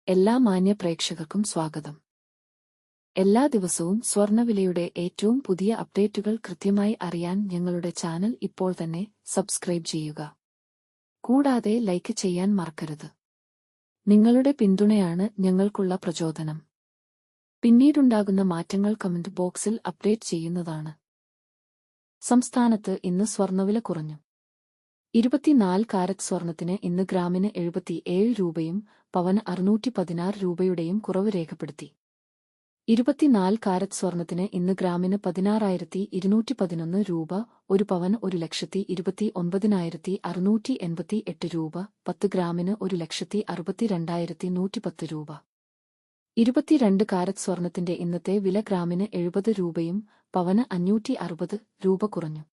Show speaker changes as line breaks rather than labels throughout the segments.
എല്ലാ മാന്യ പ്രേക്ഷകർക്കും സ്വാഗതം. എല്ലാ ദിവസവും സ്വർണ്ണവിലയുടെ ഏറ്റവും പുതിയ അപ്ഡേറ്റുകൾ കൃത്യമായി അറിയാൻ ഞങ്ങളുടെ ചാനൽ ഇപ്പോൾ തന്നെ സബ്സ്ക്രൈബ് ചെയ്യുക. കൂടാതെ ലൈക്ക് ചെയ്യാൻ മറക്കരുത്. നിങ്ങളുടെ പിന്തുണയാണ് ഞങ്ങൾക്കുള്ള പ്രചോദനം. പിന്നീടുണ്ടാകുന്ന മാറ്റങ്ങൾ കമന്റ് ബോക്സിൽ അപ്ഡേറ്റ് ചെയ്യുന്നതാണ്. സംസ്ഥാനത്ത് ഇന്ന് സ്വർണ്ണവില കുറഞ്ഞു. 24 കാരറ്റ് സ്വർണത്തിന് ഇന്ന് ഗ്രാമിന് 77 രൂപയും പവന് 616 രൂപയുടെയും കുറവ് രേഖപ്പെടുത്തി. 24 കാരറ്റ് സ്വർണത്തിന് ഇന്ന് ഗ്രാമിന് 16,211 രൂപ, ഒരു പവന് 1,29,688 രൂപ, 10 ഗ്രാമിന് 1,62,110 രൂപ. 22 കാരറ്റ് സ്വർണത്തിന്റെ ഇന്നത്തെ വില ഗ്രാമിന് 70 രൂപയും പവന് 560 രൂപ കുറഞ്ഞു.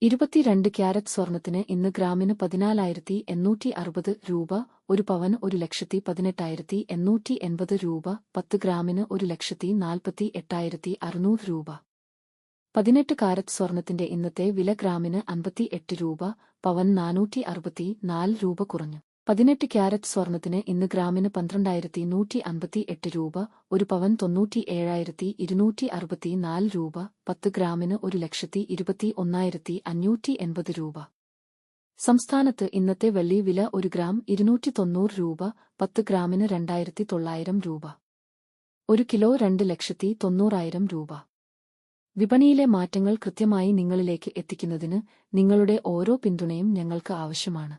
22 ക്യാരറ്റ് സ്വർണത്തിന് ഇന്ന് ഗ്രാമിന് 14,860 രൂപ, ഒരു പവന് 1,18,880 രൂപ, 10 ഗ്രാമിന് 1,48,600 രൂപ. 18 കാരറ്റ് സ്വർണത്തിന്റെ ഇന്നത്തെ വില ഗ്രാമിന് 58 രൂപ, പവൻ 464 രൂപ കുറഞ്ഞു. 18 ക്യാരറ്റ് സ്വർണത്തിന് ഇന്ന് ഗ്രാമിന് 12,158 രൂപ, ഒരു പവൻ 97,264 രൂപ, 10 ഗ്രാമിന് 1,21,580 രൂപ. സംസ്ഥാനത്ത് ഇന്നത്തെ വെള്ളി വില 1 ഗ്രാം 290 രൂപ, 10 ഗ്രാമിന് 2,900 രൂപ. 1 കിലോ 2,90,000 രൂപ. വിപണിയിലെ മാറ്റങ്ങൾ കൃത്യമായി നിങ്ങളിലേക്ക് എത്തിക്കുന്നതിന് നിങ്ങളുടെ ഓരോ പിന്തുണയും ഞങ്ങൾക്ക് ആവശ്യമാണ്.